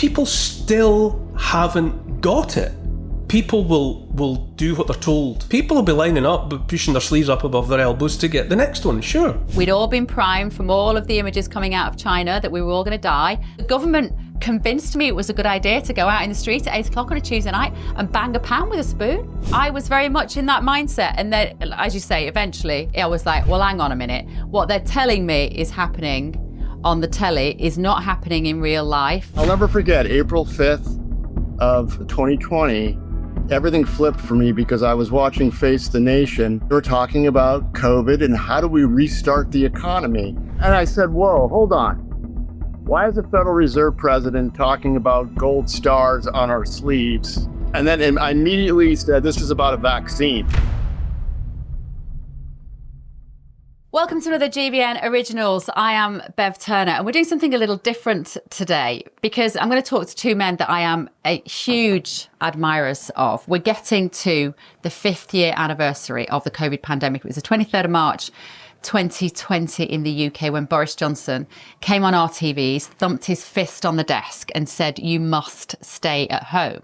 people still haven't got it. People will do what they're told. People will be lining up, but pushing their sleeves up above their elbows to get the next one, sure. We'd all been primed from all of the images coming out of China that we were all going to die. The government convinced me it was a good idea to go out in the street at 8 o'clock on a Tuesday night and bang a pan with a spoon. I was very much in that mindset. And then, as you say, eventually I was like, well, hang on a minute. What they're telling me is happening on the telly is not happening in real life. I'll never forget April 5th of 2020. Everything flipped for me because I was watching Face the Nation. They were talking about COVID and how do we restart the economy? And I said, whoa, hold on. Why is the Federal Reserve President talking about gold stars on our sleeves? And then I immediately said, this is about a vaccine. Welcome to another GBN Originals. I am Bev Turner, and we're doing something a little different today because I'm going to talk to two men that I am a huge admirers of. We're getting to the 5th year anniversary of the COVID pandemic. It was the 23rd of March, 2020 in the UK when Boris Johnson came on our TVs, thumped his fist on the desk and said, you must stay at home.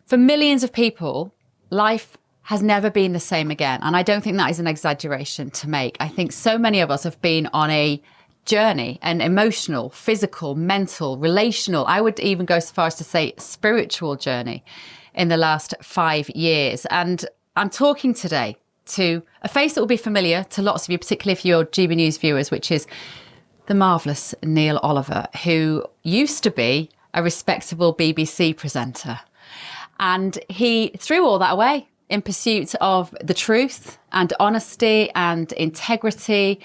For millions of people, life has never been the same again. And I don't think that is an exaggeration to make. I think so many of us have been on a journey, an emotional, physical, mental, relational, I would even go so far as to say spiritual journey in the last 5 years. And I'm talking today to a face that will be familiar to lots of you, particularly if you're GB News viewers, which is the marvellous Neil Oliver, who used to be a respectable BBC presenter. And he threw all that away in pursuit of the truth and honesty and integrity.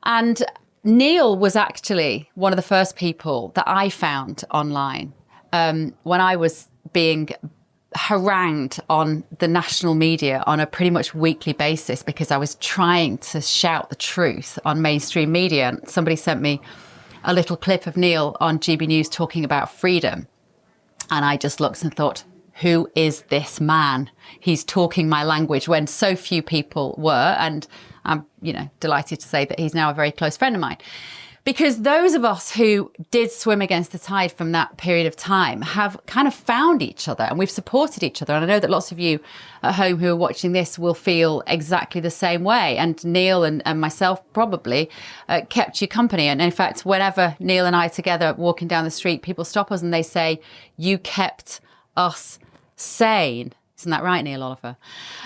And Neil was actually one of the first people that I found online when I was being harangued on the national media on a pretty much weekly basis because I was trying to shout the truth on mainstream media. And somebody sent me a little clip of Neil on GB News talking about freedom. And I just looked and thought, who is this man? He's talking my language when so few people were. And I'm, delighted to say that he's now a very close friend of mine. Because those of us who did swim against the tide from that period of time have kind of found each other and we've supported each other. And I know that lots of you at home who are watching this will feel exactly the same way. And Neil and myself probably kept you company. And in fact, whenever Neil and I are together walking down the street, people stop us and they say, you kept us sane. Isn't that right, Neil Oliver?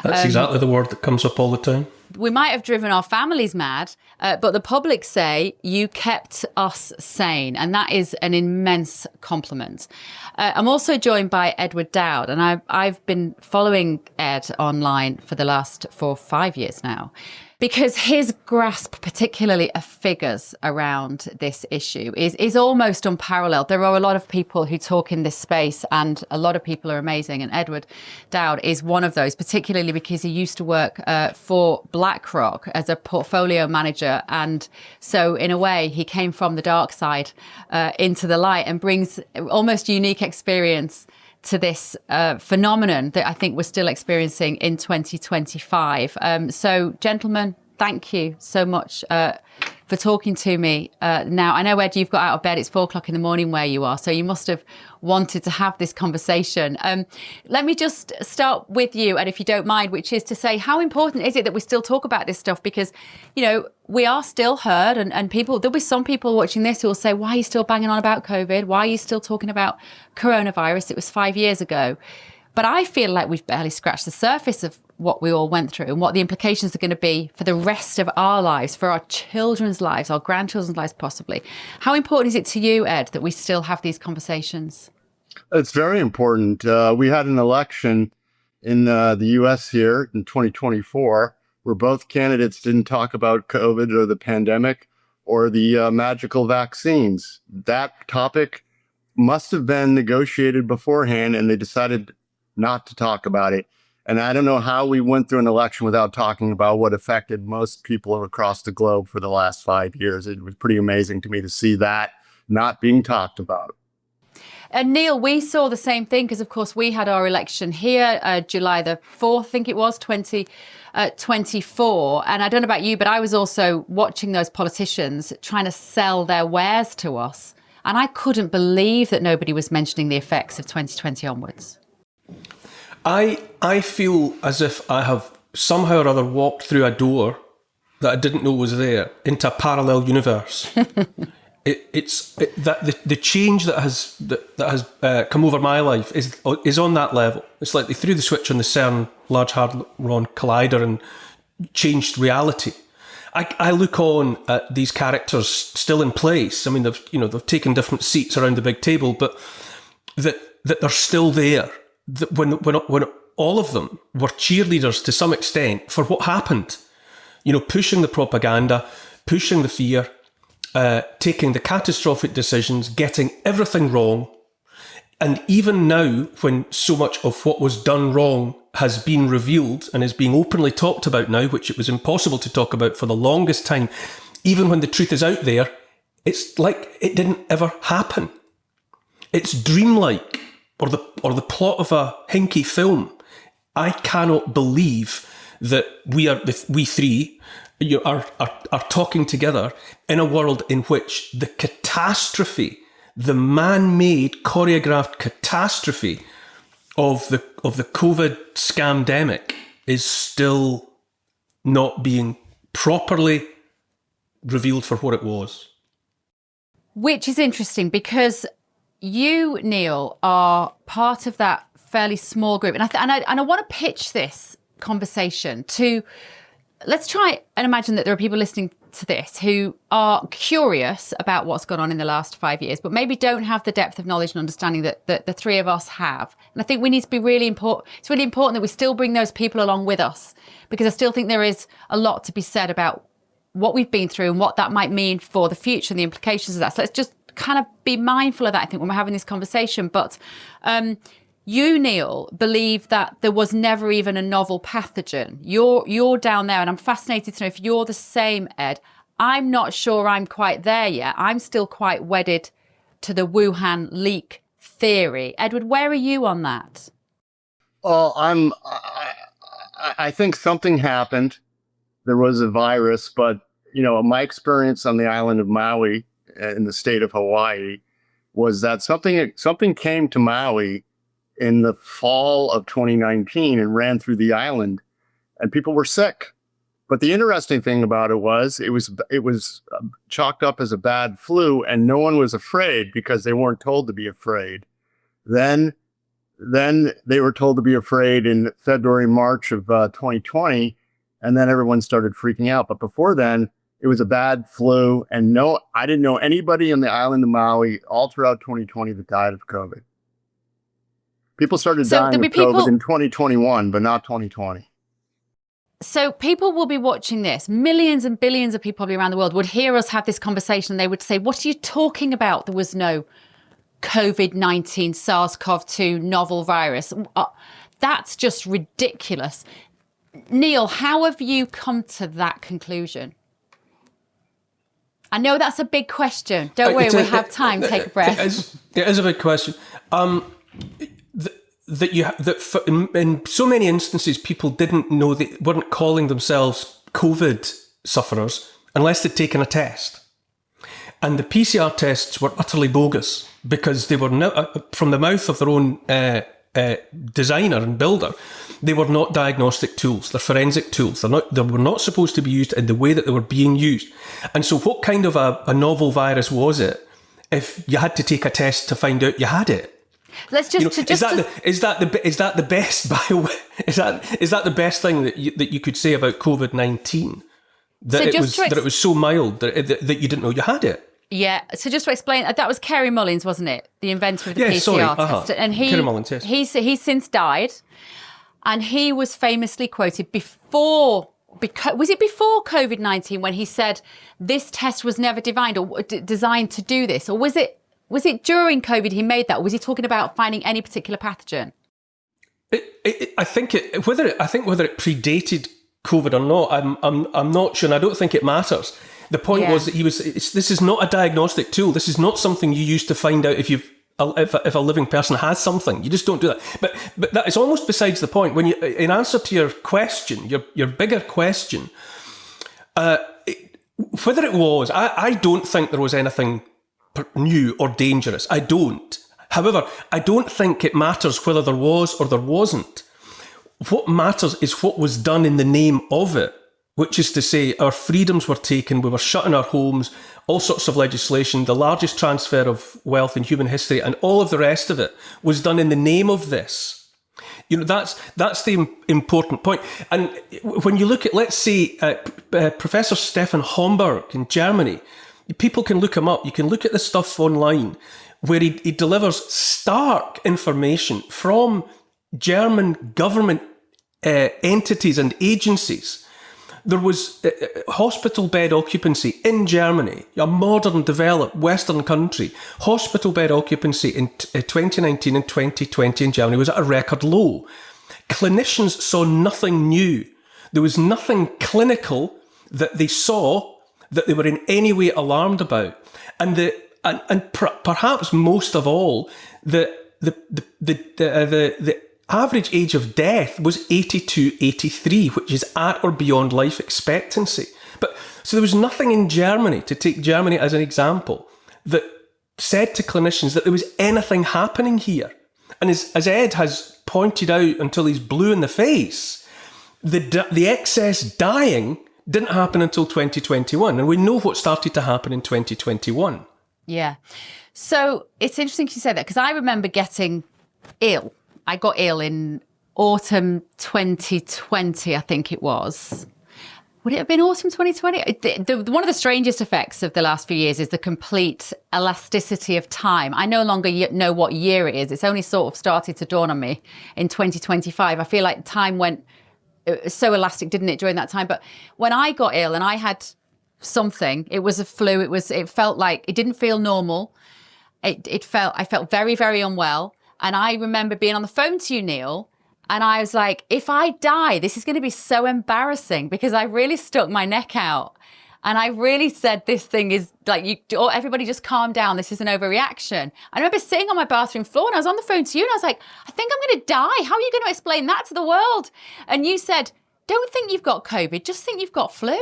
That's exactly the word that comes up all the time. We might have driven our families mad, but the public say you kept us sane. And that is an immense compliment. I'm also joined by Edward Dowd, and I've been following Ed online for the last 4 or 5 years now, because his grasp, particularly of figures around this issue, is almost unparalleled. There are a lot of people who talk in this space, and a lot of people are amazing. And Edward Dowd is one of those, particularly because he used to work for BlackRock as a portfolio manager. And so in a way, he came from the dark side into the light and brings almost unique experience to this phenomenon that I think we're still experiencing in 2025. So, gentlemen, thank you so much for talking to me. Now, I know, Ed, you've got out of bed. It's 4 o'clock in the morning where you are, so you must have wanted to have this conversation. Let me just start with you, and if you don't mind, which is to say, how important is it that we still talk about this stuff? Because, we are still heard, and people, there'll be some people watching this who will say, why are you still banging on about COVID? Why are you still talking about coronavirus? It was 5 years ago. But I feel like we've barely scratched the surface of what we all went through and what the implications are going to be for the rest of our lives, for our children's lives, our grandchildren's lives possibly. How important is it to you, Ed, that we still have these conversations? It's very important. We had an election in the US here in 2024 where both candidates didn't talk about COVID or the pandemic or the magical vaccines. That topic must have been negotiated beforehand, and they decided not to talk about it. And I don't know how we went through an election without talking about what affected most people across the globe for the last 5 years. It was pretty amazing to me to see that not being talked about. And Neil, we saw the same thing because, of course, we had our election here, July the 4th, I think it was, 2024. And I don't know about you, but I was also watching those politicians trying to sell their wares to us And I couldn't believe that nobody was mentioning the effects of 2020 onwards. I feel as if I have somehow or other walked through a door that I didn't know was there into a parallel universe. The change that has come over my life is on that level. It's like they threw the switch on the CERN Large Hadron Collider and changed reality. I look on at these characters still in place. I mean, they've taken different seats around the big table, but that they're still there. That when all of them were cheerleaders to some extent for what happened, pushing the propaganda, pushing the fear, taking the catastrophic decisions, getting everything wrong. And even now, when so much of what was done wrong has been revealed and is being openly talked about now, which it was impossible to talk about for the longest time, even when the truth is out there, it's like it didn't ever happen. It's dreamlike, or the plot of a hinky film. I cannot believe that we three are talking together in a world in which the catastrophe, the man-made choreographed catastrophe of the COVID scamdemic is still not being properly revealed for what it was. Which is interesting because you, Neil, are part of that fairly small group. And I want to pitch this conversation to, let's try and imagine that there are people listening to this who are curious about what's gone on in the last 5 years, but maybe don't have the depth of knowledge and understanding that the three of us have. And I think we need to be really important. It's really important that we still bring those people along with us, because I still think there is a lot to be said about what we've been through and what that might mean for the future and the implications of that. So let's just kind of be mindful of that, I think, when we're having this conversation. But you, Neil, believe that there was never even a novel pathogen. You're down there, and I'm fascinated to know if you're the same, Ed. I'm not sure I'm quite there yet. I'm still quite wedded to the Wuhan leak theory. Edward, where are you on that? Well, I think something happened. There was a virus, but my experience on the island of Maui in the state of Hawaii was that something came to Maui in the fall of 2019 and ran through the island, and people were sick. But the interesting thing about it was chalked up as a bad flu, and no one was afraid because they weren't told to be afraid. Then they were told to be afraid in February, March of 2020, and then everyone started freaking out. But before then, it was a bad flu, and I didn't know anybody on the island of Maui all throughout 2020 that died of COVID. People started dying of COVID in 2021, but not 2020. So people will be watching this. Millions and billions of people probably around the world would hear us have this conversation. And they would say, what are you talking about? There was no COVID-19, SARS-CoV-2 novel virus. That's just ridiculous. Neil, how have you come to that conclusion? I know that's a big question. Don't worry, we have time. Take a breath. It is a big question. In so many instances, people didn't know, they weren't calling themselves COVID sufferers unless they'd taken a test. And the PCR tests were utterly bogus because they were from the mouth of their own designer and builder. They were not diagnostic tools. They're forensic tools. They were not supposed to be used in the way that they were being used. And so what kind of a novel virus was it if you had to take a test to find out you had it? Let's just is that the best thing that you could say about COVID-19? That it was so mild that you didn't know you had it. Yeah. So just to explain, that was Kerry Mullins, wasn't it? The inventor of the PCR test. And Kerry Mullins, yes. He's since died, and he was famously quoted before COVID-19 when he said this test was never designed to do this, or was it during COVID he made that, or was he talking about finding any particular pathogen? I think whether it predated COVID or not, I'm not sure, and I don't think it matters. The point was that this is not a diagnostic tool. This is not something you use to find out if a living person has something. You just don't do that. But that is almost besides the point. When in answer to your question, your bigger question, whether it was, I don't think there was anything new or dangerous. I don't. However, I don't think it matters whether there was or there wasn't. What matters is what was done in the name of it, which is to say our freedoms were taken, we were shut in our homes, all sorts of legislation, the largest transfer of wealth in human history, and all of the rest of it was done in the name of this. You know, that's the important point. And when you look at, let's say, Professor Stefan Homburg in Germany, people can look him up. You can look at the stuff online where he delivers stark information from German government entities and agencies. There was hospital bed occupancy in Germany, a modern, developed Western country. Hospital bed occupancy in 2019 and 2020 in Germany was at a record low. Clinicians saw nothing new. There was nothing clinical that they saw that they were in any way alarmed about. And perhaps most of all, the average age of death was 82, 83, which is at or beyond life expectancy. But so there was nothing in Germany, to take Germany as an example, that said to clinicians that there was anything happening here. And as Ed has pointed out until he's blue in the face, the excess dying didn't happen until 2021. And we know what started to happen in 2021. Yeah. So it's interesting you say that, because I remember getting ill. I got ill in autumn 2020, I think it was. Would it have been autumn 2020? One of the strangest effects of the last few years is the complete elasticity of time. I no longer know what year it is. It's only sort of started to dawn on me in 2025. I feel like time went so elastic, didn't it, during that time? But when I got ill and I had something, it was a flu. It felt like it didn't feel normal. I felt very, very unwell. And I remember being on the phone to you, Neil, and I was like, if I die, this is going to be so embarrassing, because I really stuck my neck out. And I really said, this thing is like, everybody just calm down. This is an overreaction. I remember sitting on my bathroom floor and I was on the phone to you and I was like, I think I'm going to die. How are you going to explain that to the world? And you said, don't think you've got COVID, just think you've got flu.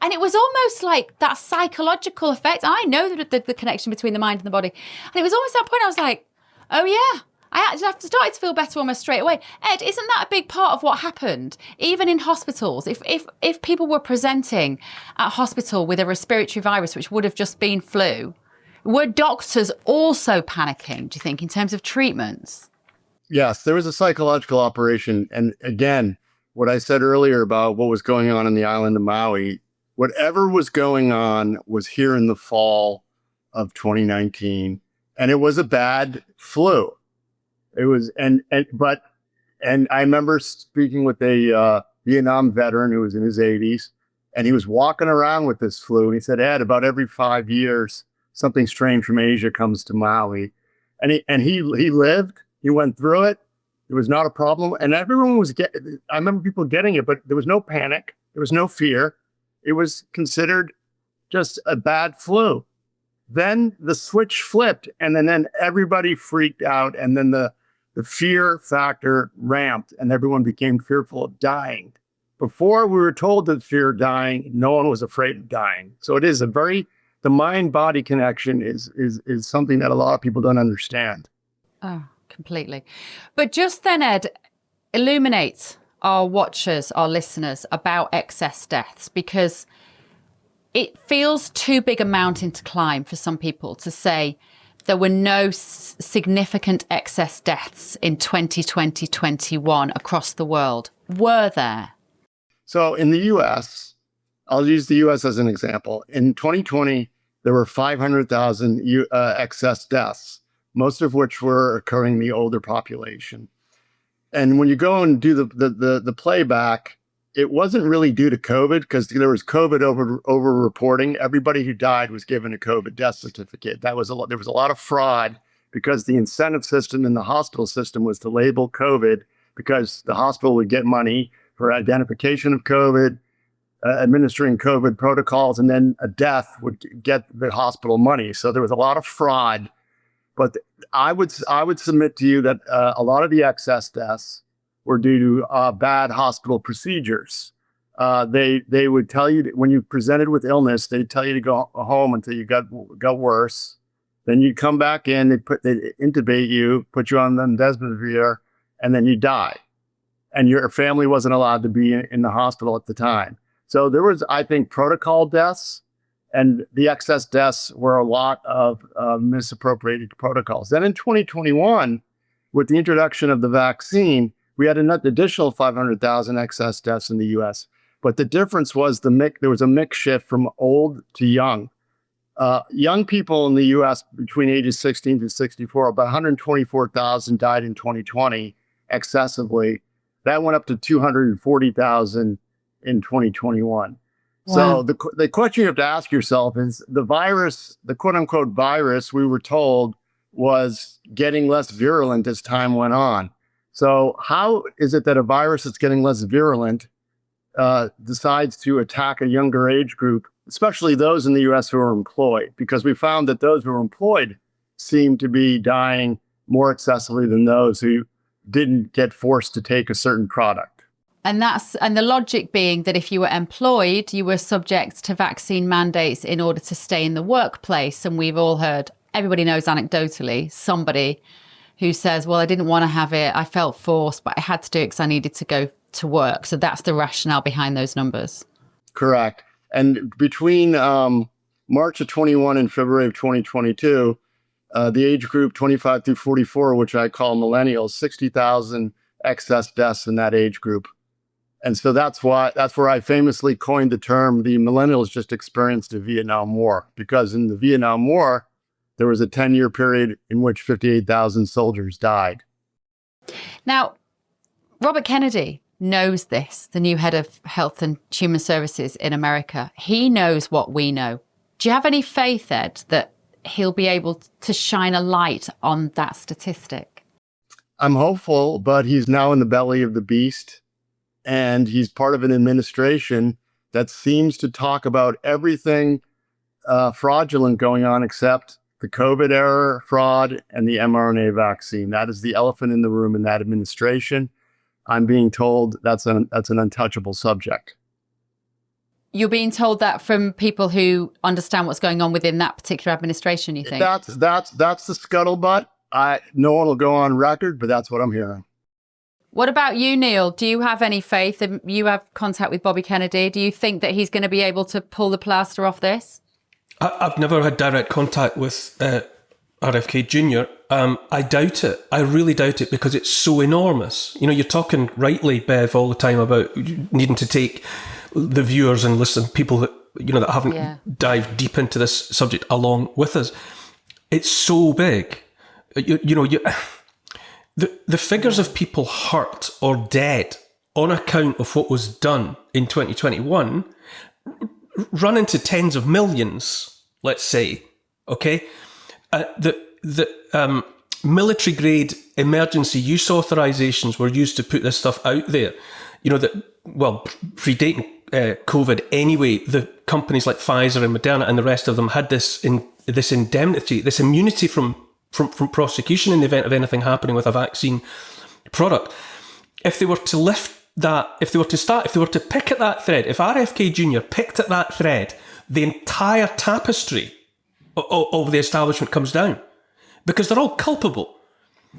And it was almost like that psychological effect. I know the connection between the mind and the body. And it was almost that point I was like, oh yeah, I actually started to feel better almost straight away. Ed, isn't that a big part of what happened? Even in hospitals, if people were presenting at hospital with a respiratory virus, which would have just been flu, were doctors also panicking, do you think, in terms of treatments? Yes, there was a psychological operation. And again, what I said earlier about what was going on in the island of Maui, whatever was going on was here in the fall of 2019. And it was a bad flu. It was, and I remember speaking with a Vietnam veteran who was in his 80s, and he was walking around with this flu. And he said, Ed, about every 5 years, something strange from Asia comes to Maui. And he lived, he went through it. It was not a problem. And everyone was I remember people getting it, but there was no panic. There was no fear. It was considered just a bad flu. Then the switch flipped, and then everybody freaked out, and then the fear factor ramped, and everyone became fearful of dying. Before we were told to fear dying, no one was afraid of dying. So it is the mind-body connection is something that a lot of people don't understand. Oh, completely. But just then, Ed, illuminate our watchers, our listeners about excess deaths, because it feels too big a mountain to climb for some people to say there were no significant excess deaths in 2020-21 across the world. Were there? So in the US, I'll use the US as an example. In 2020, there were 500,000 excess deaths, most of which were occurring in the older population. And when you go and do the playback, it wasn't really due to COVID, because there was COVID over reporting. Everybody who died was given a COVID death certificate. There was a lot of fraud, because the incentive system in the hospital system was to label COVID, because the hospital would get money for identification of COVID, administering COVID protocols, and then a death would get the hospital money. So there was a lot of fraud. But I would submit to you that a lot of the excess deaths were due to bad hospital procedures. They would tell you when you presented with illness, they'd tell you to go home until you got worse. Then you'd come back in, they'd intubate you, put you on remdesivir, and then you die. And your family wasn't allowed to be in the hospital at the time. So there was, I think, protocol deaths, and the excess deaths were a lot of misappropriated protocols. Then in 2021, with the introduction of the vaccine, we had an additional 500,000 excess deaths in the US. But the difference was there was a mix shift from old to young. Young people in the US between ages 16 to 64, about 124,000 died in 2020 excessively. That went up to 240,000 in 2021. Wow. So the question you have to ask yourself is the virus, the quote unquote virus, we were told was getting less virulent as time went on. So how is it that a virus that's getting less virulent decides to attack a younger age group, especially those in the US who are employed? Because we found that those who are employed seem to be dying more excessively than those who didn't get forced to take a certain product. And the logic being that if you were employed, you were subject to vaccine mandates in order to stay in the workplace. And we've all heard, everybody knows anecdotally, somebody who says, well, I didn't want to have it. I felt forced, but I had to do it because I needed to go to work. So that's the rationale behind those numbers. Correct. And between March of 21 and February of 2022, the age group 25 through 44, which I call millennials, 60,000 excess deaths in that age group. And so that's where I famously coined the term, the millennials just experienced a Vietnam War, because in the Vietnam War, there was a 10-year period in which 58,000 soldiers died. Now, Robert Kennedy knows this, the new head of Health and Human Services in America. He knows what we know. Do you have any faith, Ed, that he'll be able to shine a light on that statistic? I'm hopeful, but he's now in the belly of the beast. And he's part of an administration that seems to talk about everything fraudulent going on except the COVID era fraud and the mRNA vaccine. That is the elephant in the room in that administration. I'm being told that's an untouchable subject. You're being told that from people who understand what's going on within that particular administration, you think? That's the scuttlebutt. No one will go on record, but that's what I'm hearing. What about you, Neil? Do you have any faith? You have contact with Bobby Kennedy. Do you think that he's going to be able to pull the plaster off this? I've never had direct contact with RFK Jr. I doubt it. I really doubt it because it's so enormous. You know, you're talking rightly, Bev, all the time about needing to take the viewers and listen, people that, you know, that haven't dived deep into this subject along with us. It's so big. The figures of people hurt or dead on account of what was done in 2021 run into tens of millions, let's say, okay? The military grade emergency use authorizations were used to put this stuff out there. You know, predating COVID anyway, the companies like Pfizer and Moderna and the rest of them had this indemnity, this immunity from prosecution in the event of anything happening with a vaccine product. If they were to lift that, if they were to pick at that thread, if RFK Jr. picked at that thread, the entire tapestry of the establishment comes down because they're all culpable.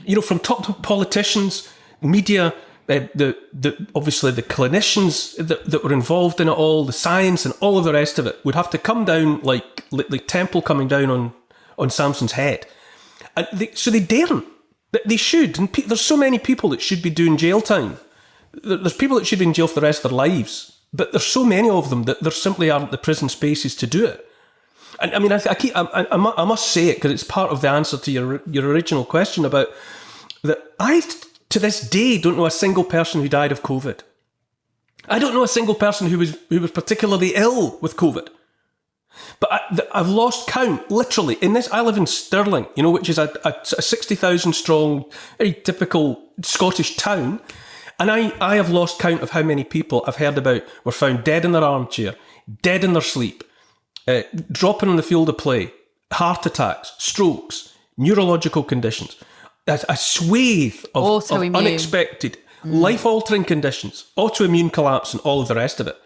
You know, from top politicians, media, obviously the clinicians that were involved in it all, the science and all of the rest of it would have to come down like Temple coming down on Samson's head. And so they daren't. They should. And there's so many people that should be doing jail time. There's people that should be in jail for the rest of their lives. But there's so many of them that there simply aren't the prison spaces to do it. And I mean, I must say it because it's part of the answer to your original question about that. I, to this day, don't know a single person who died of COVID. I don't know a single person who was particularly ill with COVID. But I've lost count, literally. In this, I live in Stirling, you know, which is a 60,000 strong, very typical Scottish town. And I have lost count of how many people I've heard about were found dead in their armchair, dead in their sleep, dropping on the field of play, heart attacks, strokes, neurological conditions, a swathe of unexpected, life-altering conditions, autoimmune collapse and all of the rest of it.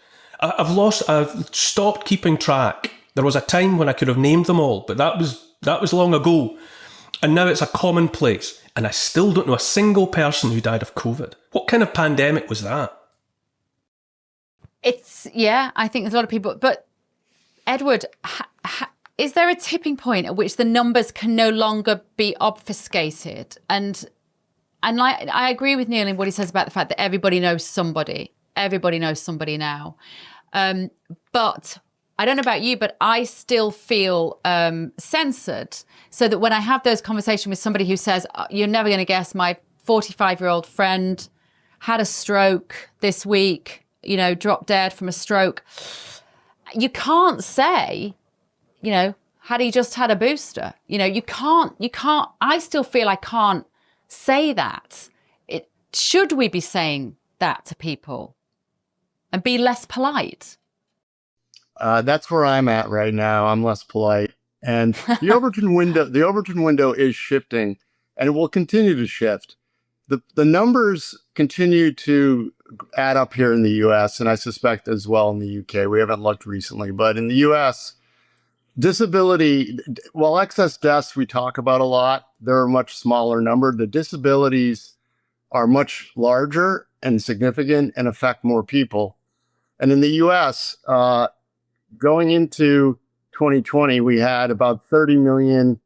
I've stopped keeping track. There was a time when I could have named them all, but that That was long ago. And now it's a commonplace. And I still don't know a single person who died of COVID. What kind of pandemic was that? I think there's a lot of people. But Edward, is there a tipping point at which the numbers can no longer be obfuscated? And I agree with Neil in what he says about the fact that everybody knows somebody. Everybody knows somebody now. But I don't know about you, but I still feel censored. So that when I have those conversations with somebody who says, you're never going to guess, my 45-year-old friend had a stroke this week, dropped dead from a stroke. You can't say, had he just had a booster? You can't, I still feel I can't say that. Should we be saying that to people and be less polite? That's where I'm at right now. I'm less polite. And the Overton window is shifting, and it will continue to shift. The numbers continue to add up here in the US, and I suspect as well in the UK. We haven't looked recently, but in the US, disability, while excess deaths we talk about a lot, they're a much smaller number. The disabilities are much larger and significant and affect more people. And in the US, going into 2020, we had about 30 million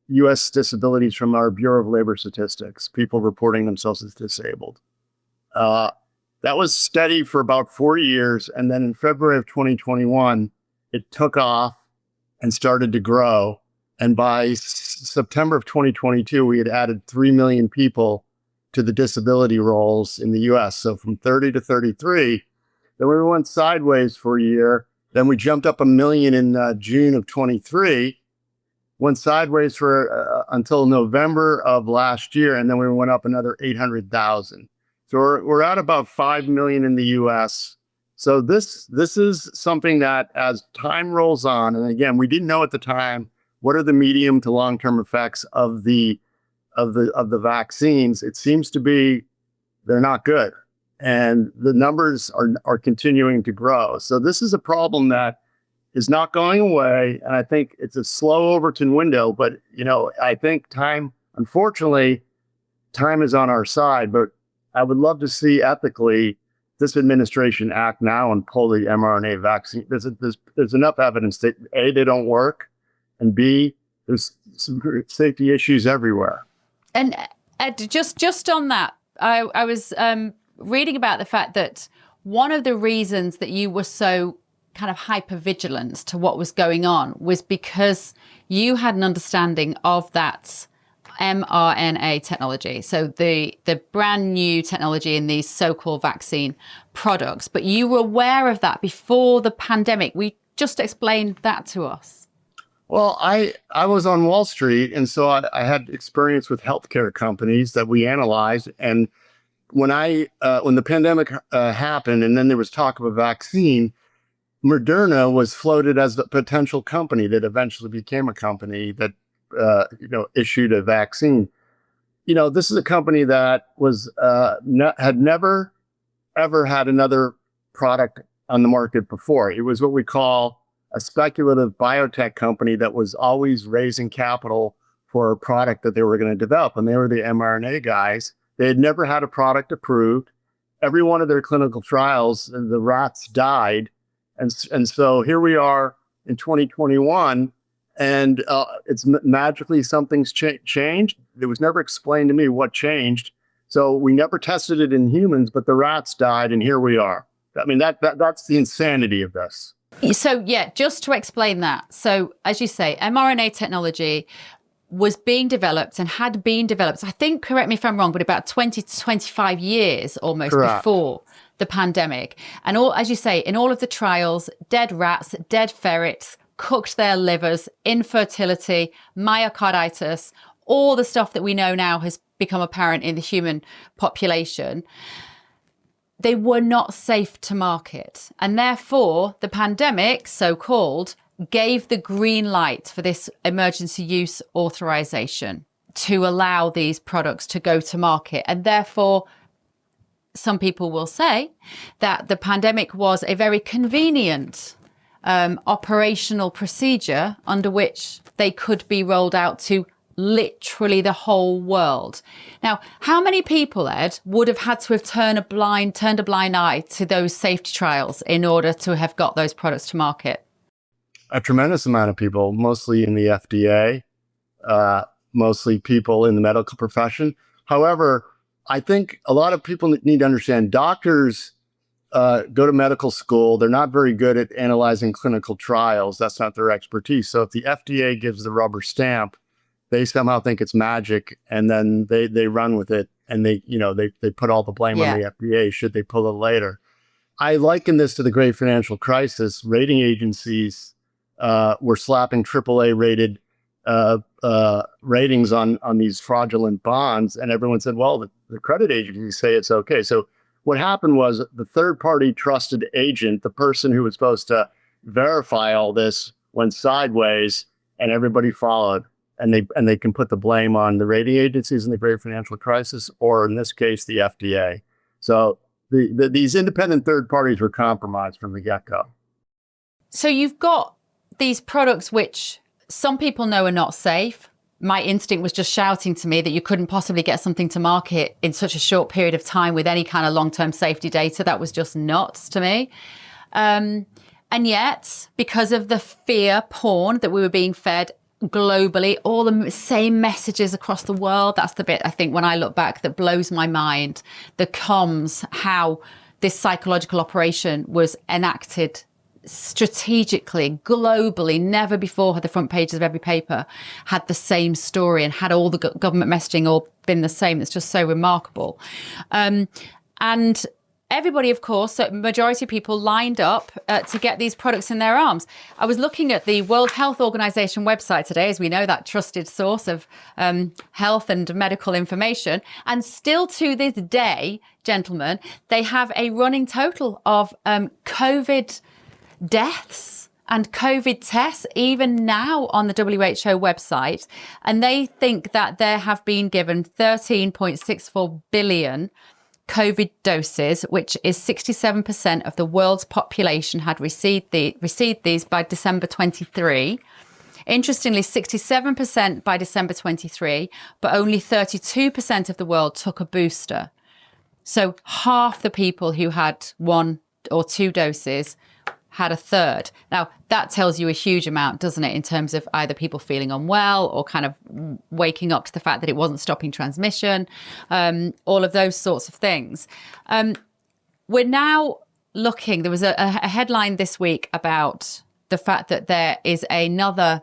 US disabilities from our Bureau of Labor Statistics, people reporting themselves as disabled. That was steady for about 4 years. And then in February of 2021, it took off and started to grow. And by September of 2022, we had added 3 million people to the disability rolls in the US. So from 30 to 33, then we went sideways for a year. Then we jumped up 1 million in June of 23, went sideways for until November of last year, and then we went up another 800,000. So we're at about 5 million in the US. So this is something that as time rolls on, and again, we didn't know at the time, what are the medium to long-term effects of the vaccines? It seems to be they're not good. And the numbers are continuing to grow. So this is a problem that is not going away. And I think it's a slow Overton window, but I think unfortunately, time is on our side. But I would love to see ethically this administration act now and pull the mRNA vaccine. There's enough evidence that A, they don't work, and B, there's some safety issues everywhere. And Ed, just on that, I was reading about the fact that one of the reasons that you were so kind of hyper vigilant to what was going on was because you had an understanding of that mRNA technology. So the brand new technology in these so-called vaccine products, but you were aware of that before the pandemic. We just explained that to us. Well, I was on Wall Street, and so I had experience with healthcare companies that we analyzed. And when the pandemic happened, and then there was talk of a vaccine, Moderna was floated as the potential company that eventually became a company that issued a vaccine. This is a company that was had never ever had another product on the market before. It was what we call a speculative biotech company that was always raising capital for a product that they were going to develop, and they were the mRNA guys. They had never had a product approved. Every one of their clinical trials, the rats died. And so here we are in 2021, and it's magically something's changed. It was never explained to me what changed. So we never tested it in humans, but the rats died, and here we are. I mean, that's the insanity of this. So, yeah, just to explain that. So, as you say, mRNA technology was being developed and had been developed, I think, correct me if I'm wrong, but about 20 to 25 years almost Correct. Before the pandemic. And as you say, in all of the trials, dead rats, dead ferrets, cooked their livers, infertility, myocarditis, all the stuff that we know now has become apparent in the human population. They were not safe to market. And therefore, the pandemic, so-called, gave the green light for this emergency use authorization to allow these products to go to market. And therefore, some people will say that the pandemic was a very convenient operational procedure under which they could be rolled out to literally the whole world. Now, how many people, Ed, would have had to have turned a blind eye to those safety trials in order to have got those products to market? A tremendous amount of people, mostly in the FDA, mostly people in the medical profession. However, I think a lot of people need to understand doctors go to medical school. They're not very good at analyzing clinical trials. That's not their expertise. So if the FDA gives the rubber stamp, they somehow think it's magic, and then they run with it, and they put all the blame on the FDA should they pull it later. I liken this to the great financial crisis. Rating agencies were slapping AAA rated ratings on these fraudulent bonds, and everyone said, well, the credit agencies say it's okay. So what happened was the third party trusted agent, the person who was supposed to verify all this, went sideways, and everybody followed. And they can put the blame on the rating agencies in the great financial crisis, or in this case, the FDA. So these independent third parties were compromised from the get-go. So you've got these products which some people know are not safe. My instinct was just shouting to me that you couldn't possibly get something to market in such a short period of time with any kind of long-term safety data. That was just nuts to me. And yet, because of the fear porn that we were being fed globally, all the same messages across the world. That's the bit, I think, when I look back, that blows my mind. The comms, how this psychological operation was enacted strategically, globally. Never before had the front pages of every paper had the same story and had all the government messaging all been the same. It's just so remarkable. And everybody, of course, so majority of people lined up to get these products in their arms. I was looking at the World Health Organization website today, as we know, that trusted source of health and medical information. And still to this day, gentlemen, they have a running total of COVID deaths and COVID tests, even now on the WHO website. And they think that there have been given 13.64 billion COVID doses, which is 67% of the world's population had received these by December 23. Interestingly, 67% by December 23, but only 32% of the world took a booster. So half the people who had 1 or 2 doses had a third. Now, that tells you a huge amount, doesn't it, in terms of either people feeling unwell or kind of waking up to the fact that it wasn't stopping transmission, all of those sorts of things. We're now looking, there was a headline this week about the fact that there is another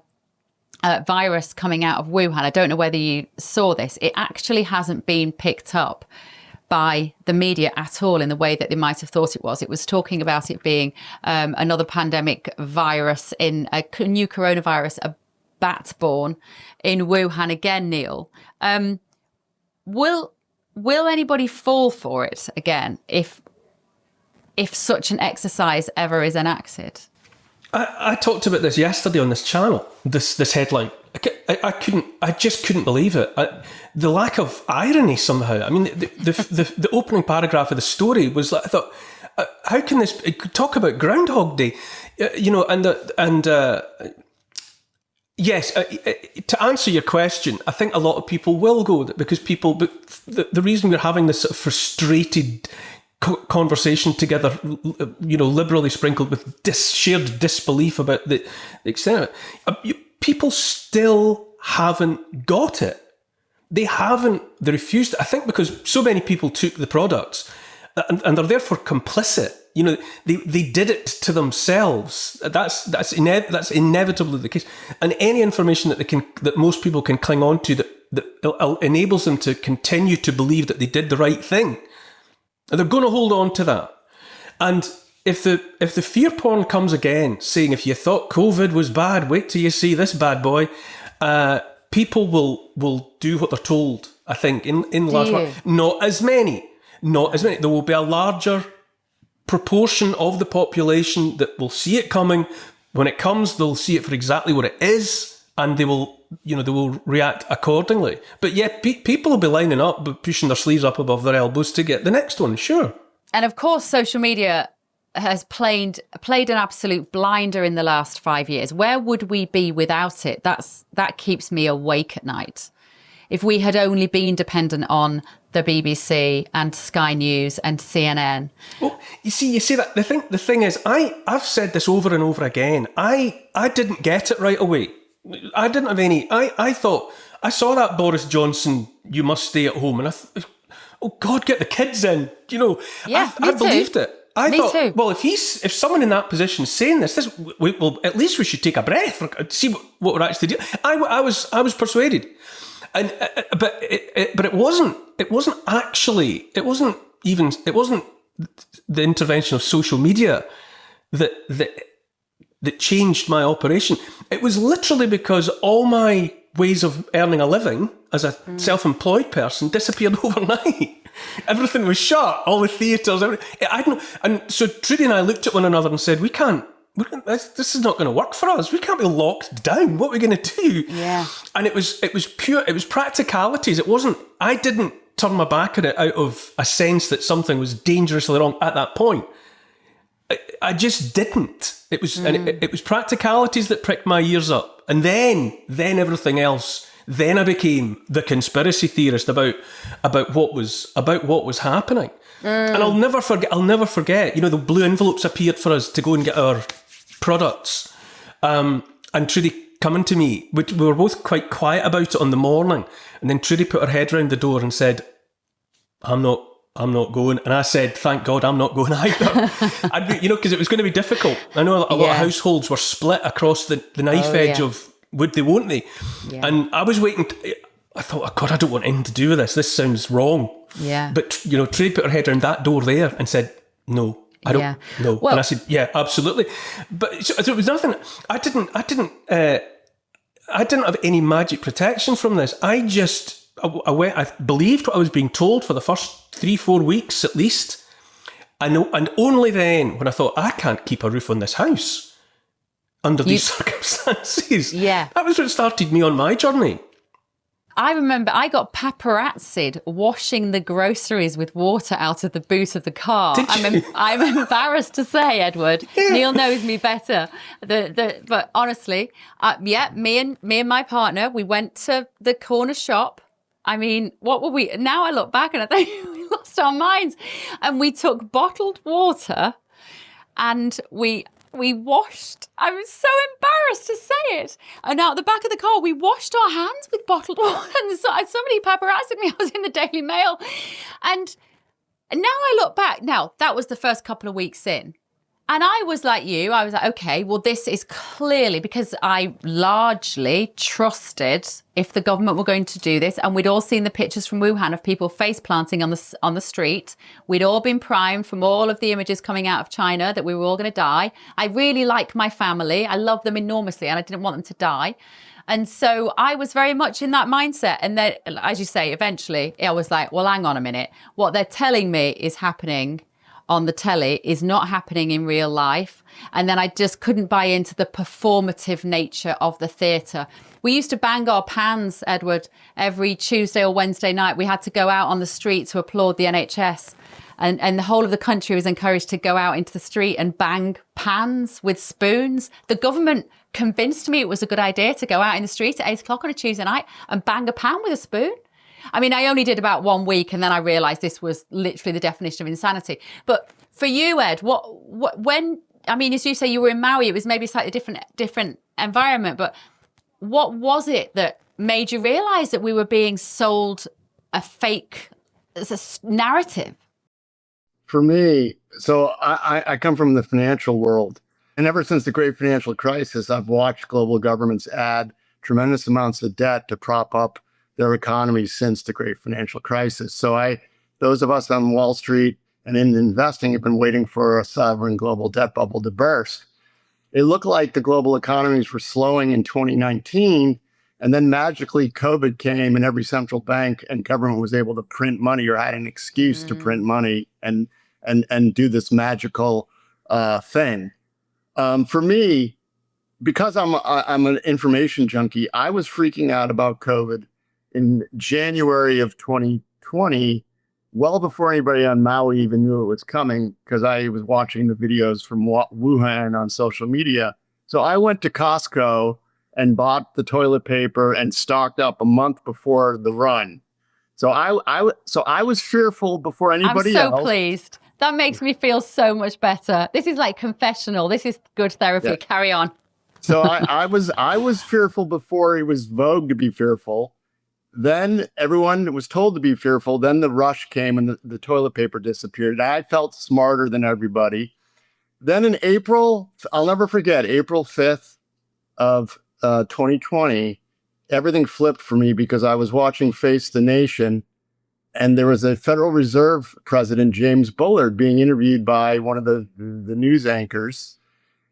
virus coming out of Wuhan. I don't know whether you saw this. It actually hasn't been picked up by the media at all in the way that they might have thought it was. It was talking about it being another pandemic virus, in a new coronavirus, a bat-born in Wuhan again, Neil. Will anybody fall for it again if such an exercise ever is enacted? I talked about this yesterday on this channel, this headline. I just couldn't believe it. The lack of irony somehow. I mean, the opening paragraph of the story was like, I thought, how can this talk about Groundhog Day? Yes, to answer your question, I think a lot of people will go because but the reason we're having this sort of frustrated conversation together, liberally sprinkled with shared disbelief about the extent of it, people still haven't got it. They refused it. I think because so many people took the products and they're therefore complicit. They did it to themselves. That's inevitably the case. And any information that most people can cling on to that enables them to continue to believe that they did the right thing, and they're going to hold on to that. And if the fear porn comes again, saying if you thought COVID was bad, wait till you see this bad boy, people will do what they're told. I think in large part, not as many. There will be a larger proportion of the population that will see it coming. When it comes, they'll see it for exactly what it is, and they will react accordingly. But yeah, people will be lining up, but pushing their sleeves up above their elbows to get the next one. Sure. And of course, social media has played an absolute blinder in the last 5 years. Where would we be without it? That keeps me awake at night. If we had only been dependent on the BBC and Sky News and CNN. Well, you see that the thing is, I've said this over and over again. I didn't get it right away. I didn't have any. I thought I saw that Boris Johnson, you must stay at home, and oh God, get the kids in. You know, yeah, I believed it. I Me thought, too. well, if someone in that position is saying this, well, at least we should take a breath, see what we're actually doing. I was persuaded, and but it wasn't the intervention of social media that changed my operation. It was literally because all my ways of earning a living as a self-employed person disappeared overnight. Everything was shut, all the theatres, everything. And so Trudy and I looked at one another and said, this is not going to work for us. We can't be locked down. What are we going to do? Yeah. And it was practicalities. I didn't turn my back on it out of a sense that something was dangerously wrong at that point. I just didn't. It was and it was practicalities that pricked my ears up, and then everything else. Then I became the conspiracy theorist about what was happening. And I'll never forget. You know, the blue envelopes appeared for us to go and get our products, and Trudy coming to me. We were both quite quiet about it on the morning, and then Trudy put her head round the door and said, I'm not going. And I said, thank God I'm not going either. Because it was going to be difficult. I know a lot of households were split across the knife edge of would they, won't they? Yeah. And I was waiting. I thought, oh God, I don't want anything to do with this. This sounds wrong. Yeah. But, Trudy put her head around that door there and said, no, I don't know. Well, and I said, yeah, absolutely. But so it was nothing. I didn't have any magic protection from this. I believed what I was being told for the first 3-4 weeks at least. And only then, when I thought, I can't keep a roof on this house under these circumstances. Yeah. That was what started me on my journey. I remember I got paparazzied washing the groceries with water out of the boot of the car. I'm embarrassed to say, Edward. Yeah. Neil knows me better. But honestly, me and my partner, we went to the corner shop. I mean, what were we? Now I look back and I think we lost our minds. And we took bottled water and we washed. I was so embarrassed to say it. And out the back of the car, we washed our hands with bottled water. And somebody paparazzied me. I was in the Daily Mail. And now I look back. Now, that was the first couple of weeks in. And I was like you. I was like, okay, well, this is clearly because I largely trusted if the government were going to do this. And we'd all seen the pictures from Wuhan of people face planting on the street. We'd all been primed from all of the images coming out of China that we were all going to die. I really like my family. I love them enormously and I didn't want them to die. And so I was very much in that mindset. And then, as you say, eventually I was like, well, hang on a minute. What they're telling me is happening on the telly is not happening in real life. And then I just couldn't buy into the performative nature of the theatre. We used to bang our pans, Edward, every Tuesday or Wednesday night. We had to go out on the street to applaud the NHS. And the whole of the country was encouraged to go out into the street and bang pans with spoons. The government convinced me it was a good idea to go out in the street at 8 o'clock on a Tuesday night and bang a pan with a spoon. I mean, I only did about 1 week and then I realised this was literally the definition of insanity. But for you, Ed, when, I mean, as you say, you were in Maui, it was maybe a slightly different environment, but what was it that made you realise that we were being sold a fake narrative? For me, so I come from the financial world. And ever since the great financial crisis, I've watched global governments add tremendous amounts of debt to prop up their economies since the great financial crisis. So those of us on Wall Street and in investing have been waiting for a sovereign global debt bubble to burst. It looked like the global economies were slowing in 2019, and then magically COVID came and every central bank and government was able to print money or had an excuse to print money and do this magical thing. For me, because I'm an information junkie, I was freaking out about COVID in January of 2020 well before anybody on Maui even knew it was coming, because I was watching the videos from Wuhan on social media. So I went to Costco and bought the toilet paper and stocked up a month before the run. So I was fearful before anybody else. I'm so pleased. That makes me feel so much better. This is like confessional. This is good therapy. Yeah. Carry on. So I was fearful before it was vogue to be fearful. Then everyone was told to be fearful. Then the rush came and the toilet paper disappeared. I felt smarter than everybody. Then in April, I'll never forget, April 5th of 2020, everything flipped for me because I was watching Face the Nation, and there was a Federal Reserve President, James Bullard, being interviewed by one of the news anchors.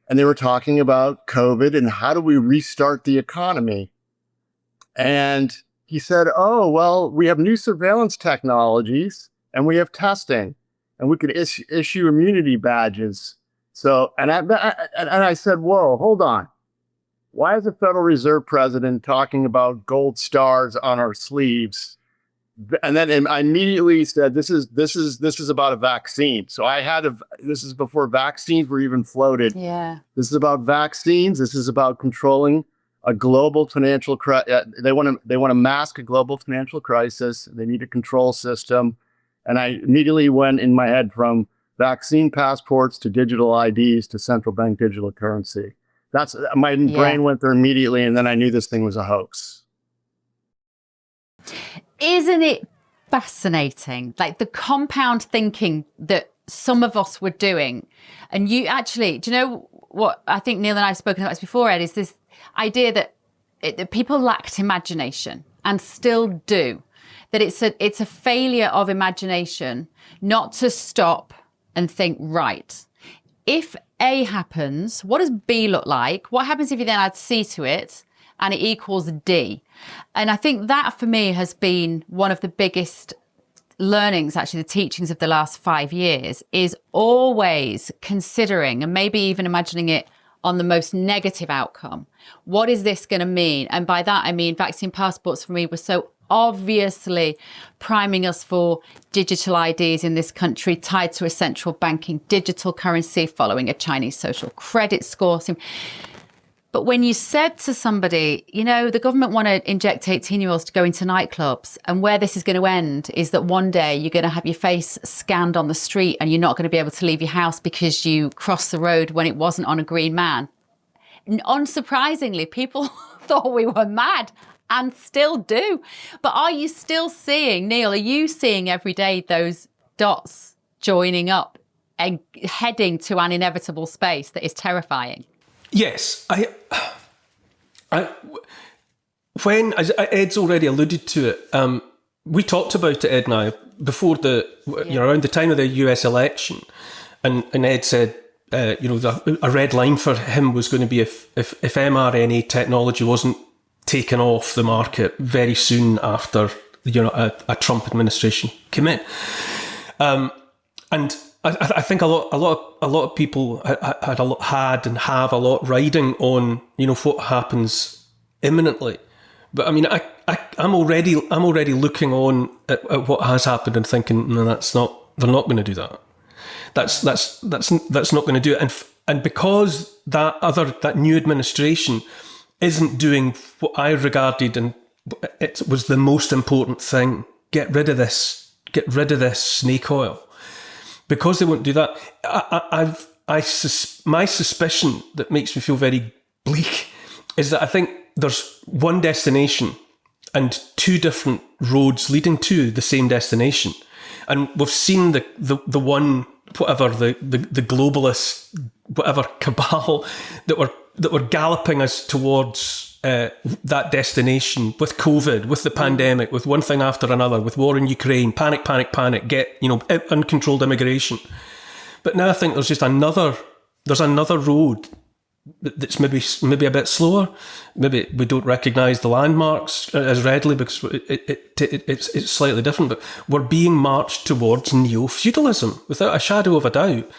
And they were talking about COVID and how do we restart the economy. And he said, oh, well, we have new surveillance technologies and we have testing and we could issue immunity badges. So, and I said, whoa, hold on. Why is the Federal Reserve President talking about gold stars on our sleeves? And then I immediately said, this is about a vaccine. So this is before vaccines were even floated. Yeah. This is about vaccines. This is about controlling a global financial crisis. They want to mask a global financial crisis. They need a control system. And I immediately went in my head from vaccine passports to digital IDs to central bank digital currency. That's my brain went there immediately. And then I knew this thing was a hoax. Isn't it fascinating? Like the compound thinking that some of us were doing. And you actually, do you know what I think Neil and I have spoken about this before, Ed, is this idea that people lacked imagination and still do. That it's a failure of imagination not to stop and think, right, if A happens, what does B look like? What happens if you then add C to it and it equals D? And I think that for me has been one of the biggest learnings, actually the teachings of the last 5 years, is always considering and maybe even imagining it on the most negative outcome. What is this going to mean? And by that, I mean vaccine passports for me were so obviously priming us for digital IDs in this country tied to a central banking digital currency following a Chinese social credit score. But when you said to somebody, you know, the government want to inject 18-year-olds to go into nightclubs, and where this is going to end is that one day you're going to have your face scanned on the street and you're not going to be able to leave your house because you crossed the road when it wasn't on a green man. And unsurprisingly, people thought we were mad and still do. But are you still seeing, Neil, are you seeing every day those dots joining up and heading to an inevitable space that is terrifying? Yes, when, as Ed's already alluded to it, we talked about it, Ed and I, before around the time of the US election, and Ed said, a red line for him was going to be if mRNA technology wasn't taken off the market very soon after, a Trump administration came in, and I think a lot of people had and have a lot riding on what happens imminently, but I mean I'm already looking on at what has happened and thinking, no, they're not going to do that. That's not going to do it, and because that new administration isn't doing what I regarded and it was the most important thing, get rid of this snake oil. Because they won't do that, my suspicion that makes me feel very bleak is that I think there's one destination and two different roads leading to the same destination, and we've seen the one, whatever, the globalist whatever cabal that were galloping us towards that destination with COVID, with the pandemic, with one thing after another, with war in Ukraine, panic, get, uncontrolled immigration. But now I think there's another road that's maybe a bit slower. Maybe we don't recognise the landmarks as readily because it's slightly different, but we're being marched towards neo-feudalism without a shadow of a doubt.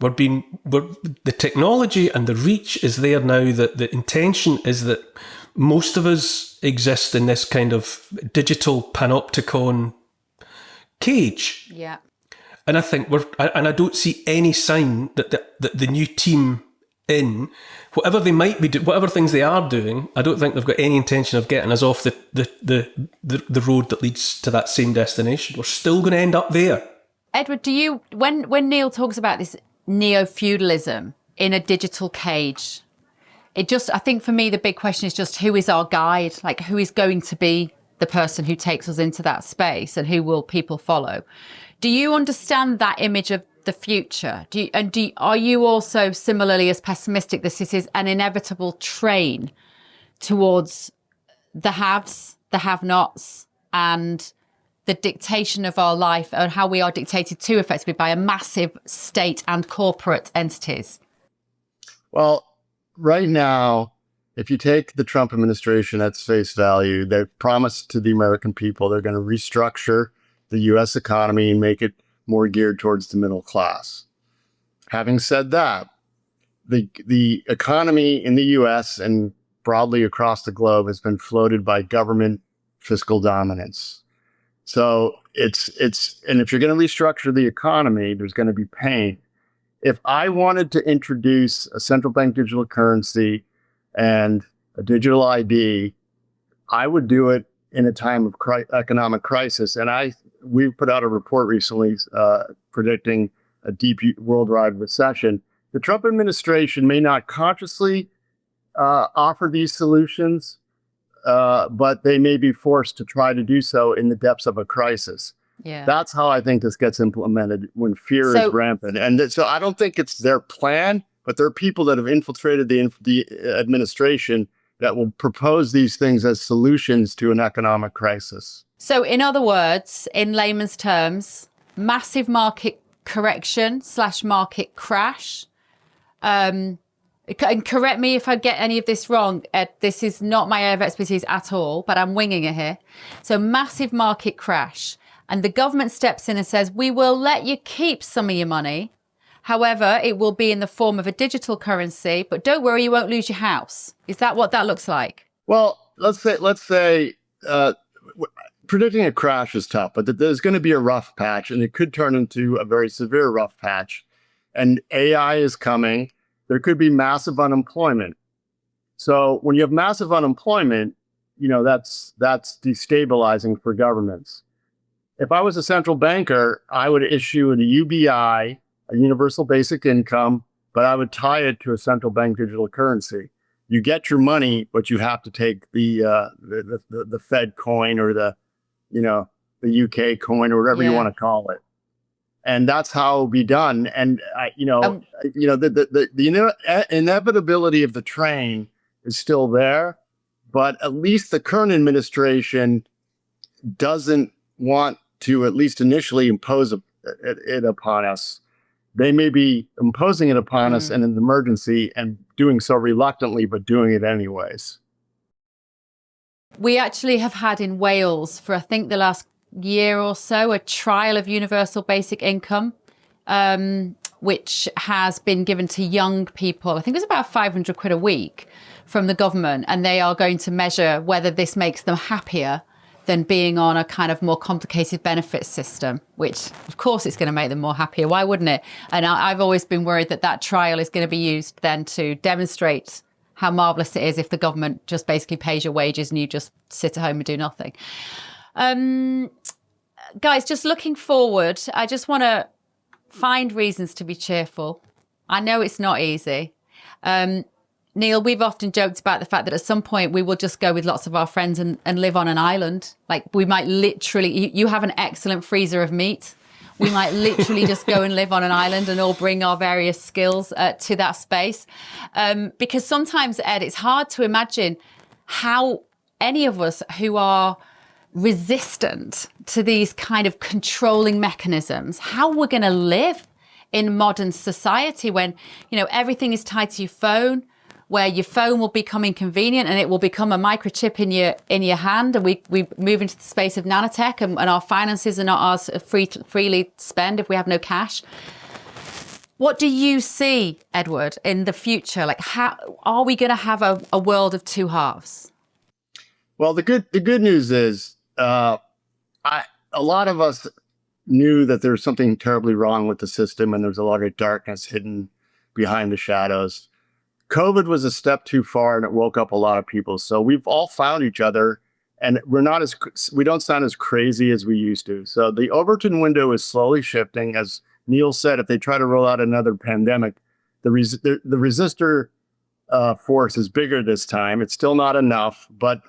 The technology and the reach is there now, that the intention is that most of us exist in this kind of digital panopticon cage. Yeah. And I think I don't see any sign that the new team in, whatever they might be doing, whatever things they are doing, I don't think they've got any intention of getting us off the road that leads to that same destination. We're still going to end up there. Edward, when Neil talks about this neo-feudalism in a digital cage, I think for me, the big question is just who is our guide? Like, who is going to be the person who takes us into that space, and who will people follow? Do you understand that image of the future? Are you also similarly as pessimistic that this is an inevitable train towards the haves, the have-nots, and the dictation of our life, and how we are dictated to effectively by a massive state and corporate entities? Well, right now, if you take the Trump administration at face value, they've promised to the American people they're going to restructure the U.S. economy and make it more geared towards the middle class. Having said that, the economy in the U.S. and broadly across the globe has been floated by government fiscal dominance. So and if you're going to restructure the economy, there's going to be pain. If I wanted to introduce a central bank digital currency and a digital ID, I would do it in a time of economic crisis. And we put out a report recently predicting a deep worldwide recession. The Trump administration may not consciously offer these solutions, but they may be forced to try to do so in the depths of a crisis. Yeah. That's how I think this gets implemented, when fear is rampant. And so I don't think it's their plan, but there are people that have infiltrated the administration that will propose these things as solutions to an economic crisis. So in other words, in layman's terms, massive market correction / market crash. And correct me if I get any of this wrong, Ed, this is not my area of expertise at all, but I'm winging it here. So massive market crash. And the government steps in and says, we will let you keep some of your money. However, it will be in the form of a digital currency, but don't worry, you won't lose your house. Is that what that looks like? Well, let's say predicting a crash is tough, but there's going to be a rough patch, and it could turn into a very severe rough patch. And AI is coming. There could be massive unemployment. So when you have massive unemployment, that's destabilizing for governments. If I was a central banker, I would issue a UBI, a universal basic income, but I would tie it to a central bank digital currency. You get your money, but you have to take the Fed coin, or the UK coin, or whatever you want to call it. And that's how it'll be done. And the inevitability of the train is still there, but at least the current administration doesn't want to, at least initially, impose it upon us. They may be imposing it upon us in an emergency, and doing so reluctantly, but doing it anyways. We actually have had in Wales for, I think, the last year or so, a trial of universal basic income, which has been given to young people. I think it was about 500 quid a week from the government, and they are going to measure whether this makes them happier than being on a kind of more complicated benefit system, which of course it's going to make them more happier. Why wouldn't it? And I've always been worried that trial is going to be used then to demonstrate how marvelous it is if the government just basically pays your wages and you just sit at home and do nothing. Guys, just looking forward, I just want to find reasons to be cheerful. I know it's not easy. Neil, we've often joked about the fact that at some point we will just go with lots of our friends and live on an island. Like, we might literally, you have an excellent freezer of meat. We might literally just go and live on an island and all bring our various skills to that space. Because sometimes, Ed, it's hard to imagine how any of us who are resistant to these kind of controlling mechanisms, how we're going to live in modern society when, everything is tied to your phone, where your phone will become inconvenient and it will become a microchip in your hand, and we move into the space of nanotech, and our finances are not ours to freely spend if we have no cash. What do you see, Edward, in the future? Like, how are we going to have a world of two halves? Well, the good news is a lot of us knew that there was something terribly wrong with the system and there was a lot of darkness hidden behind the shadows. COVID was a step too far and it woke up a lot of people. So we've all found each other and we don't sound as crazy as we used to. So the Overton window is slowly shifting. As Neil said, if they try to roll out another pandemic, the resistor force is bigger this time. It's still not enough, but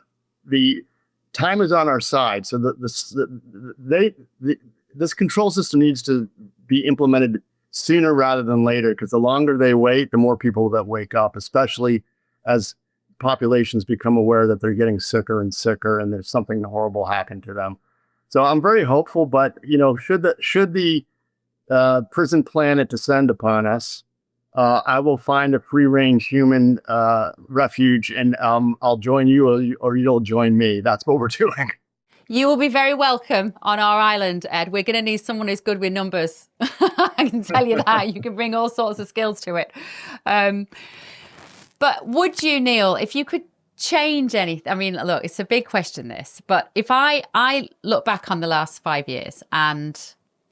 the time is on our side. So this control system needs to be implemented sooner rather than later, because the longer they wait, the more people that wake up, especially as populations become aware that they're getting sicker and sicker and there's something horrible happen to them. So I'm very hopeful, but should the prison planet descend upon us, I will find a free-range human refuge, and I'll join you, or you'll join me. That's what we're doing. You will be very welcome on our island, Ed. We're going to need someone who's good with numbers. I can tell you that. You can bring all sorts of skills to it. But would you, Neil, if you could change anything? I mean, look, it's a big question, this. But if I look back on the last 5 years, and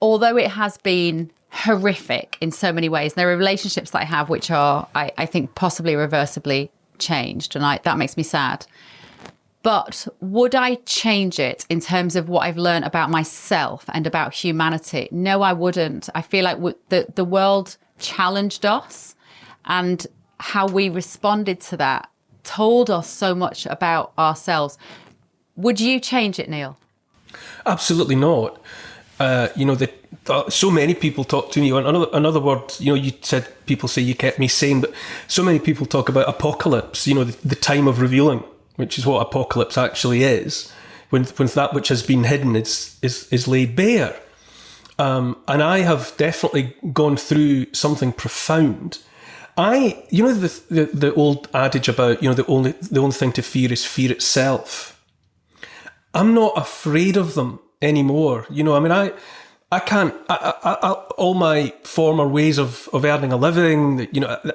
although it has been horrific in so many ways, there are relationships that I have which are, I think, possibly irreversibly changed. And that makes me sad. But would I change it in terms of what I've learned about myself and about humanity? No, I wouldn't. I feel like the world challenged us, and how we responded to that told us so much about ourselves. Would you change it, Neil? Absolutely not. So many people talk to me. Another word, you said people say you kept me sane, but so many people talk about apocalypse, the time of revealing, which is what apocalypse actually is, when that which has been hidden is laid bare. And I have definitely gone through something profound. The old adage about, the only thing to fear is fear itself. I'm not afraid of them anymore. I can't, all my former ways of earning a living,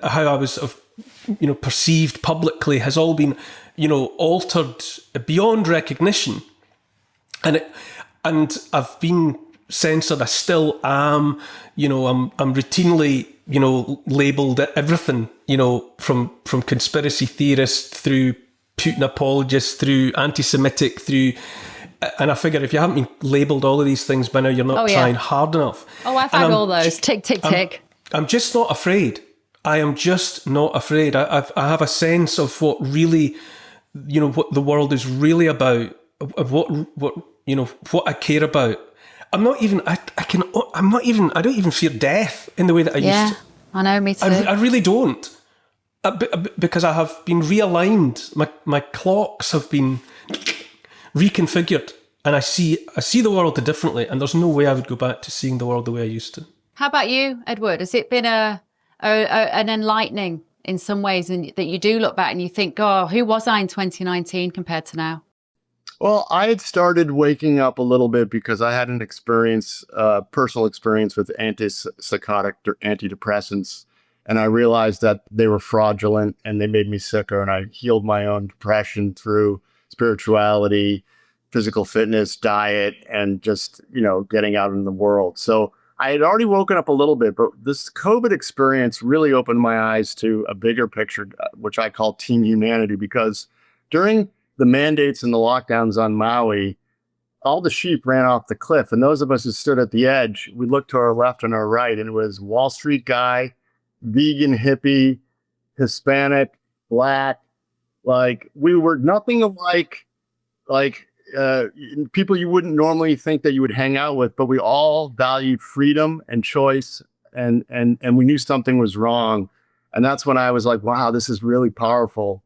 how I was, perceived publicly has all been, altered beyond recognition. And I've been censored. I still am, I'm routinely, labeled everything, from conspiracy theorist through Putin apologist through anti-Semitic through, and I figure if you haven't been labelled all of these things by now, you're not trying hard enough. Oh, I've had all those. Tick, tick, tick. I'm just not afraid. I am just not afraid. I have a sense of what really, what the world is really about, of what I care about. I don't even fear death in the way that I used to. I know, me too. I really don't. Because I have been realigned. My clocks have been reconfigured, and I see the world differently, and there's no way I would go back to seeing the world the way I used to. How about you, Edward? Has it been an enlightening in some ways, and that you do look back and you think, oh, who was I in 2019 compared to now? Well, I had started waking up a little bit because I had an personal experience with antipsychotic antidepressants. And I realized that they were fraudulent and they made me sicker. And I healed my own depression through spirituality, physical fitness, diet, and just, getting out in the world. So I had already woken up a little bit, but this COVID experience really opened my eyes to a bigger picture, which I call Team Humanity, because during the mandates and the lockdowns on Maui, all the sheep ran off the cliff. And those of us who stood at the edge, we looked to our left and our right, and it was Wall Street guy, vegan hippie, Hispanic, Black. Like, we were nothing alike, people you wouldn't normally think that you would hang out with, but we all valued freedom and choice, and we knew something was wrong. And that's when I was like, wow, this is really powerful.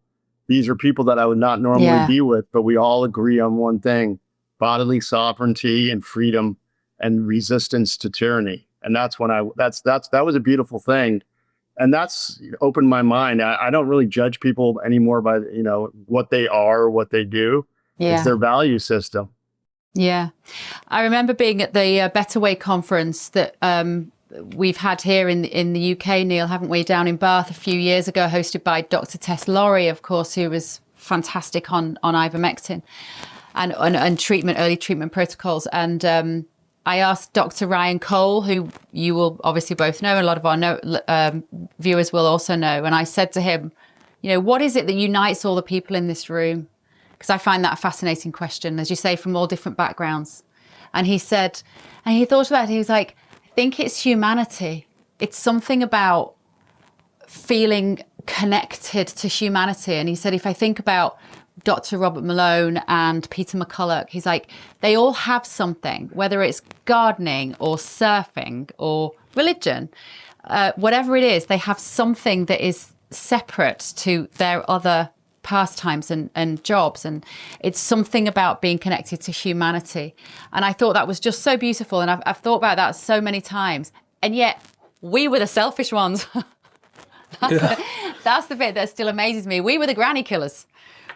These are people that I would not normally be with, but we all agree on one thing: bodily sovereignty and freedom and resistance to tyranny. And that's when that was a beautiful thing. And that's opened my mind. I don't really judge people anymore by, what they are or what they do. Yeah. It's their value system. Yeah. I remember being at the Better Way conference that we've had here in the UK, Neil, haven't we, down in Bath a few years ago, hosted by Dr. Tess Laurie, of course, who was fantastic on ivermectin and early treatment protocols. And I asked Dr. Ryan Cole, who you will obviously both know, and a lot of our viewers will also know. And I said to him, what is it that unites all the people in this room? Because I find that a fascinating question, as you say, from all different backgrounds. And he said, and he thought about it, he was like, I think it's humanity. It's something about feeling connected to humanity. And he said, if I think about Dr. Robert Malone and Peter McCulloch, he's like, they all have something, whether it's gardening or surfing or religion, whatever it is, they have something that is separate to their other pastimes and jobs. And it's something about being connected to humanity. And I thought that was just so beautiful. And I've thought about that so many times. And yet we were the selfish ones. That's the bit that still amazes me. We were the granny killers.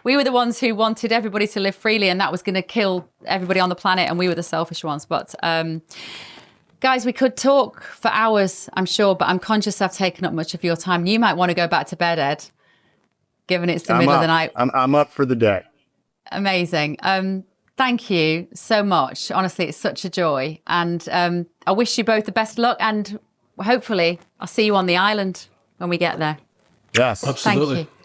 We were the ones who wanted everybody to live freely, and that was going to kill everybody on the planet, and we were the selfish ones. But guys, we could talk for hours, I'm sure, but I'm conscious I've taken up much of your time. You might want to go back to bed, Ed, given it's the middle of the night. I'm up for the day. Amazing. Thank you so much. Honestly, it's such a joy. And I wish you both the best luck, and hopefully I'll see you on the island when we get there. Yes. Absolutely. Thank you.